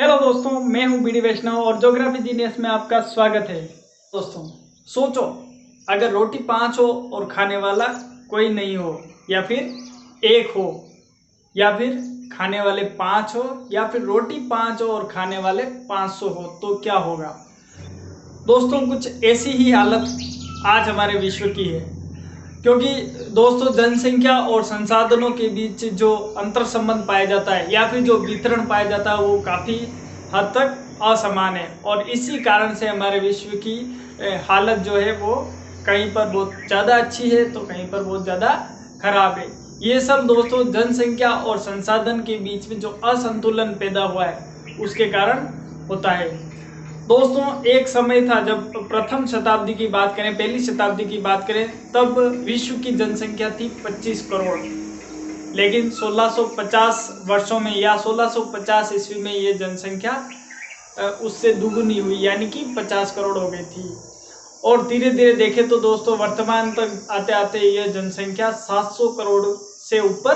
Hello दोस्तों, मैं हूं बीडी वैष्णव और ज्योग्राफी जीनियस में आपका स्वागत है। दोस्तों सोचो, अगर रोटी 5 हो और खाने वाला कोई नहीं हो, या फिर एक हो, या फिर खाने वाले 5 हो, या फिर रोटी 5 हो और खाने वाले 500 हो, तो क्या होगा। दोस्तों कुछ ऐसी ही हालत आज हमारे विश्व की है, क्योंकि दोस्तों जनसंख्या और संसाधनों के बीच जो अंतर संबंध पाया जाता है या फिर जो वितरण पाया जाता है वो काफ़ी हद तक असमान है, और इसी कारण से हमारे विश्व की हालत जो है वो कहीं पर बहुत ज़्यादा अच्छी है तो कहीं पर बहुत ज़्यादा खराब है। ये सब दोस्तों जनसंख्या और संसाधन के बीच में जो असंतुलन पैदा हुआ है उसके कारण होता है। दोस्तों एक समय था जब प्रथम शताब्दी की बात करें, पहली शताब्दी की बात करें, तब विश्व की जनसंख्या थी 25 करोड़। लेकिन 1650 वर्षों में या 1650 ईस्वी में ये जनसंख्या उससे दुगुनी हुई, यानी कि 50 करोड़ हो गई थी। और धीरे धीरे देखें तो दोस्तों वर्तमान तक आते आते यह जनसंख्या 700 करोड़ से ऊपर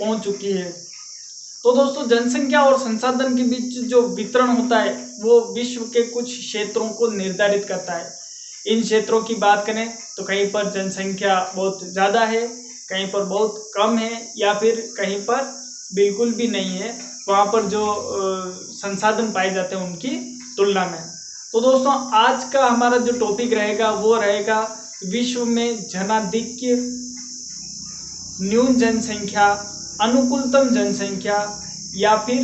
पहुंच चुकी है। तो दोस्तों जनसंख्या और संसाधन के बीच जो वितरण होता है वो विश्व के कुछ क्षेत्रों को निर्धारित करता है। इन क्षेत्रों की बात करें तो कहीं पर जनसंख्या बहुत ज़्यादा है, कहीं पर बहुत कम है, या फिर कहीं पर बिल्कुल भी नहीं है। वहाँ पर जो संसाधन पाए जाते हैं उनकी तुलना में। तो दोस्तों आज का हमारा जो टॉपिक रहेगा वो रहेगा विश्व में जनाधिक्य, न्यून जनसंख्या, अनुकूलतम जनसंख्या, या फिर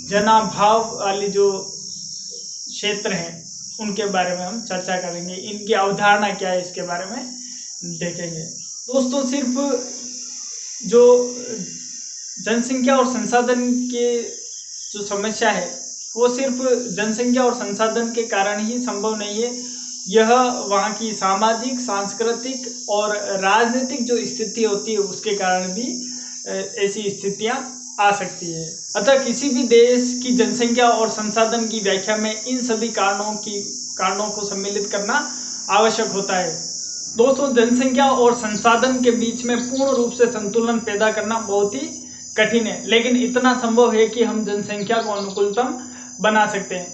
जनाभाव वाली जो क्षेत्र हैं उनके बारे में हम चर्चा करेंगे। इनकी अवधारणा क्या है इसके बारे में देखेंगे। दोस्तों सिर्फ जो जनसंख्या और संसाधन के जो समस्या है वो सिर्फ जनसंख्या और संसाधन के कारण ही संभव नहीं है, यह वहाँ की सामाजिक, सांस्कृतिक और राजनीतिक जो स्थिति होती है उसके कारण भी ऐसी स्थितियाँ आ सकती है। अतः किसी भी देश की जनसंख्या और संसाधन की व्याख्या में इन सभी कारणों को सम्मिलित करना आवश्यक होता है। दोस्तों जनसंख्या और संसाधन के बीच में पूर्ण रूप से संतुलन पैदा करना बहुत ही कठिन है, लेकिन इतना संभव है कि हम जनसंख्या को अनुकूलतम बना सकते हैं।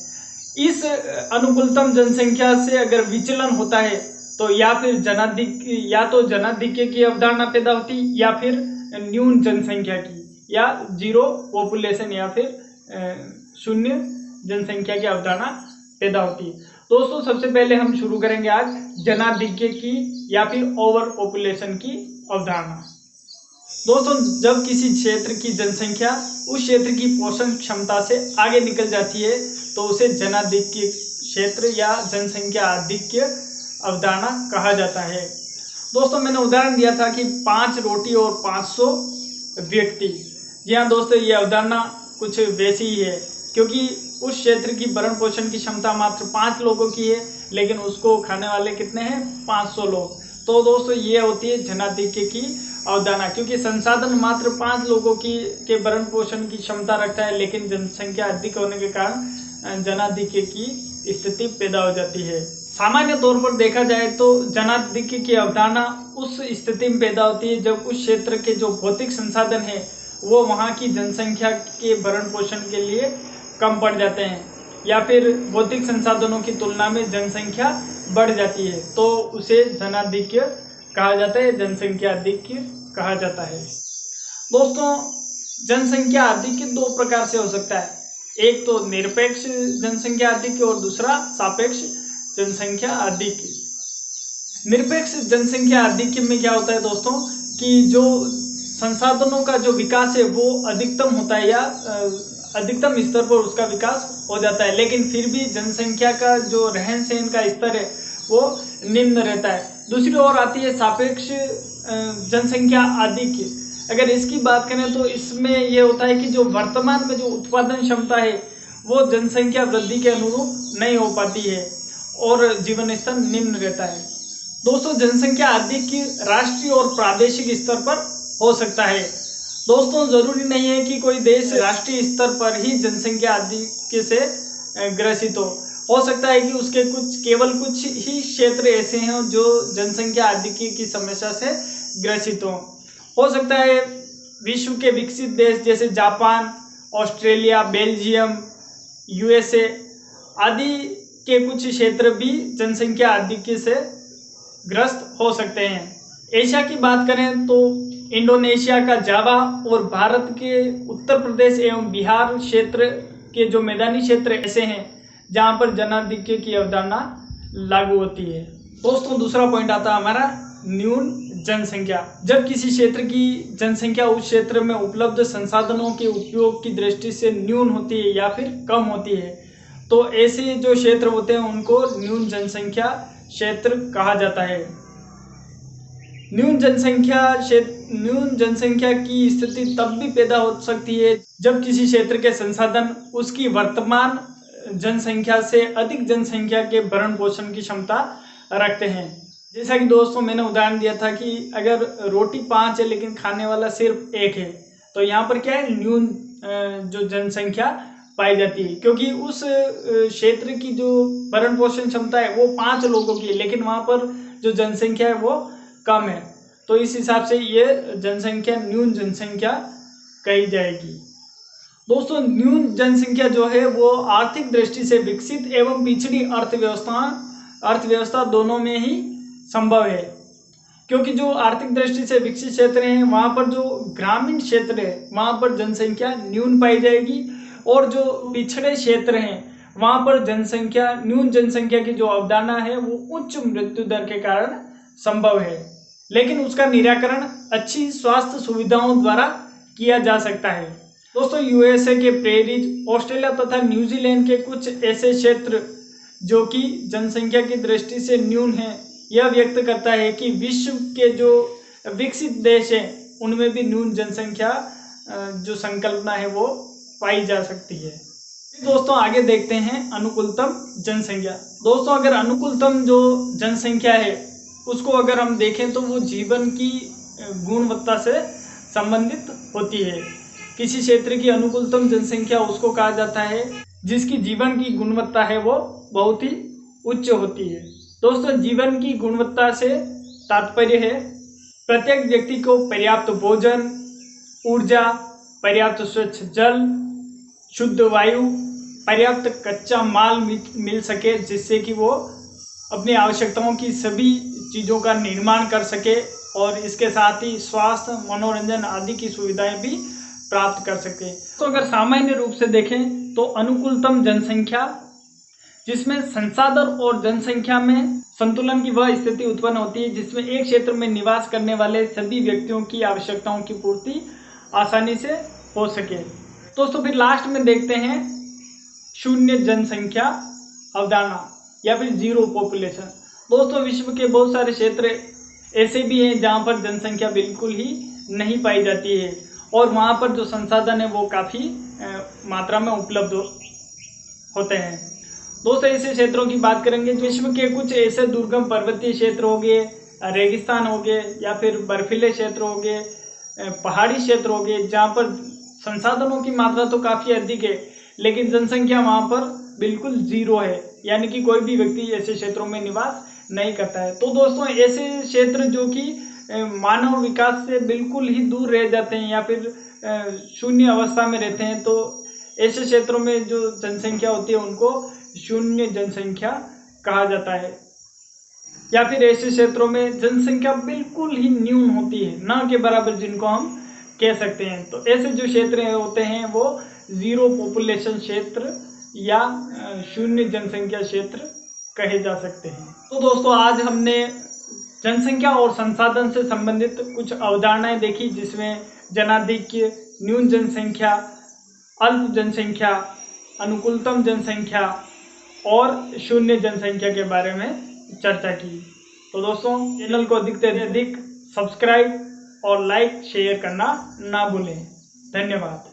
इस अनुकूलतम जनसंख्या से अगर विचलन होता है तो या तो जनाधिक्य की अवधारणा पैदा होती, या फिर न्यून जनसंख्या की, या जीरो पॉपुलेशन, या फिर शून्य जनसंख्या की अवधारणा पैदा होती है। दोस्तों सबसे पहले हम शुरू करेंगे आज जनाधिक्य की या फिर ओवर पॉपुलेशन की अवधारणा। दोस्तों जब किसी क्षेत्र की जनसंख्या उस क्षेत्र की पोषण क्षमता से आगे निकल जाती है तो उसे जनाधिक्य क्षेत्र या जनसंख्या आधिक्य अवधारणा कहा जाता है। दोस्तों मैंने उदाहरण दिया था कि 5 रोटी और 500 व्यक्ति। जी हाँ दोस्तों, ये अवधारणा कुछ वैसी ही है, क्योंकि उस क्षेत्र की भरण पोषण की क्षमता मात्र 5 लोगों की है, लेकिन उसको खाने वाले कितने हैं, 500 लोग। तो दोस्तों ये होती है जनाधिक्य की अवधारणा, क्योंकि संसाधन मात्र 5 लोगों के भरण पोषण की क्षमता रखता है, लेकिन जनसंख्या अधिक होने के कारण जनाधिक्य की स्थिति पैदा हो जाती है। सामान्य तौर पर देखा जाए तो जनाधिक्य की अवधारणा उस स्थिति में पैदा होती है जब उस क्षेत्र के जो भौतिक संसाधन है वो वहाँ की जनसंख्या के भरण पोषण के लिए कम पड़ जाते हैं, या फिर भौतिक संसाधनों की तुलना में जनसंख्या बढ़ जाती है, तो उसे जनाधिक्य कहा जाता है, जनसंख्या आधिक्य कहा जाता है। दोस्तों जनसंख्या आधिक्य 2 प्रकार से हो सकता है, एक तो निरपेक्ष जनसंख्या आधिक्य और दूसरा सापेक्ष जनसंख्या आधिक्य। निरपेक्ष जनसंख्या आधिक्य में क्या होता है दोस्तों कि जो संसाधनों का जो विकास है वो अधिकतम होता है, या अधिकतम स्तर पर उसका विकास हो जाता है, लेकिन फिर भी जनसंख्या का जो रहन सहन का स्तर है वो निम्न रहता है। दूसरी ओर आती है सापेक्ष जनसंख्या आधिक्य। अगर इसकी बात करें तो इसमें ये होता है कि जो वर्तमान में जो उत्पादन क्षमता है वो जनसंख्या वृद्धि के अनुरूप नहीं हो पाती है और जीवन स्तर निम्न रहता है। दोस्तों जनसंख्या आधिक्य राष्ट्रीय और प्रादेशिक स्तर पर हो सकता है। दोस्तों जरूरी नहीं है कि कोई देश राष्ट्रीय स्तर पर ही जनसंख्या आधिक्य से ग्रसित हो सकता है कि उसके केवल कुछ ही क्षेत्र ऐसे हैं जो जनसंख्या आधिक्य की समस्या से ग्रसित हो सकता है विश्व के विकसित देश जैसे जापान, ऑस्ट्रेलिया, बेल्जियम, यूएसए आदि के कुछ क्षेत्र भी जनसंख्या आधिक्य से ग्रस्त हो सकते हैं। एशिया की बात करें तो इंडोनेशिया का जावा और भारत के उत्तर प्रदेश एवं बिहार क्षेत्र के जो मैदानी क्षेत्र ऐसे हैं जहां पर जनाधिक्य की अवधारणा लागू होती है। दोस्तों दूसरा पॉइंट आता है हमारा न्यून जनसंख्या। जब किसी क्षेत्र की जनसंख्या उस क्षेत्र में उपलब्ध संसाधनों के उपयोग की दृष्टि से न्यून होती है या फिर कम होती है तो ऐसे जो क्षेत्र होते हैं उनको न्यून जनसंख्या क्षेत्र कहा जाता है। न्यून जनसंख्या की स्थिति तब भी पैदा हो सकती है जब किसी क्षेत्र के संसाधन उसकी वर्तमान जनसंख्या से अधिक जनसंख्या के भरण पोषण की क्षमता रखते हैं। जैसा कि दोस्तों मैंने उदाहरण दिया था कि अगर रोटी 5 है लेकिन खाने वाला सिर्फ 1 है तो यहाँ पर क्या है, न्यून जो जनसंख्या पाई जाती है, क्योंकि उस क्षेत्र की जो भरण पोषण क्षमता है वो 5 लोगों की है लेकिन वहाँ पर जो जनसंख्या है वो कम है। तो इस हिसाब से ये जनसंख्या न्यून जनसंख्या कही जाएगी। दोस्तों न्यून जनसंख्या जो है वो आर्थिक दृष्टि से विकसित एवं पिछड़ी अर्थव्यवस्था दोनों में ही संभव है, क्योंकि जो आर्थिक दृष्टि से विकसित क्षेत्र हैं वहाँ पर जो ग्रामीण क्षेत्र है वहाँ पर जनसंख्या न्यून पाई जाएगी और जो पिछड़े क्षेत्र हैं वहाँ पर जनसंख्या न्यून जनसंख्या की जो अवधारणा है वो उच्च मृत्यु दर के कारण संभव है, लेकिन उसका निराकरण अच्छी स्वास्थ्य सुविधाओं द्वारा किया जा सकता है। दोस्तों यूएसए के प्रेरीज, ऑस्ट्रेलिया तथा न्यूजीलैंड के कुछ ऐसे क्षेत्र जो कि जनसंख्या की दृष्टि से न्यून है यह व्यक्त करता है कि विश्व के जो विकसित देश हैं उनमें भी न्यून जनसंख्या जो संकल्पना है वो पाई जा सकती है। दोस्तों आगे देखते हैं अनुकूलतम जनसंख्या। दोस्तों अगर अनुकूलतम जो जनसंख्या है उसको अगर हम देखें तो वो जीवन की गुणवत्ता से संबंधित होती है। किसी क्षेत्र की अनुकूलतम जनसंख्या उसको कहा जाता है जिसकी जीवन की गुणवत्ता है वो बहुत ही उच्च होती है। दोस्तों जीवन की गुणवत्ता से तात्पर्य है प्रत्येक व्यक्ति को पर्याप्त भोजन, ऊर्जा, पर्याप्त स्वच्छ जल, शुद्ध वायु, पर्याप्त कच्चा माल मिल सके जिससे कि वो अपनी आवश्यकताओं की सभी चीज़ों का निर्माण कर सके और इसके साथ ही स्वास्थ्य, मनोरंजन आदि की सुविधाएं भी प्राप्त कर सके। तो अगर सामान्य रूप से देखें तो अनुकूलतम जनसंख्या जिसमें संसाधन और जनसंख्या में संतुलन की वह स्थिति उत्पन्न होती है जिसमें एक क्षेत्र में निवास करने वाले सभी व्यक्तियों की आवश्यकताओं की पूर्ति आसानी से हो सके। दोस्तों फिर लास्ट में देखते हैं शून्य जनसंख्या अवधारणा या फिर जीरो पॉपुलेशन। दोस्तों विश्व के बहुत सारे क्षेत्र ऐसे भी हैं जहाँ पर जनसंख्या बिल्कुल ही नहीं पाई जाती है और वहाँ पर जो संसाधन है वो काफ़ी मात्रा में उपलब्ध होते हैं। दोस्तों ऐसे क्षेत्रों की बात करेंगे विश्व के कुछ ऐसे दुर्गम पर्वतीय क्षेत्र हो गए, रेगिस्तान हो गए या फिर बर्फीले क्षेत्र हो गए, पहाड़ी क्षेत्र हो गए जहाँ पर संसाधनों की मात्रा तो काफ़ी अधिक है लेकिन जनसंख्या वहाँ पर बिल्कुल जीरो है, यानी कि कोई भी व्यक्ति ऐसे क्षेत्रों में निवास नहीं करता है। तो दोस्तों ऐसे क्षेत्र जो कि मानव विकास से बिल्कुल ही दूर रह जाते हैं या फिर शून्य अवस्था में रहते हैं तो ऐसे क्षेत्रों में जो जनसंख्या होती है उनको शून्य जनसंख्या कहा जाता है। या फिर ऐसे क्षेत्रों में जनसंख्या बिल्कुल ही न्यून होती है, ना के बराबर जिनको हम कह सकते हैं। तो ऐसे जो क्षेत्र होते हैं वो जीरो पॉपुलेशन क्षेत्र या शून्य जनसंख्या क्षेत्र कहे जा सकते हैं। तो दोस्तों आज हमने जनसंख्या और संसाधन से संबंधित कुछ अवधारणाएं देखी जिसमें जनाधिक्य, न्यून जनसंख्या, अल्प जनसंख्या, अनुकूलतम जनसंख्या और शून्य जनसंख्या के बारे में चर्चा की। तो दोस्तों चैनल को अधिक से अधिक सब्सक्राइब और लाइक शेयर करना ना भूलें। धन्यवाद।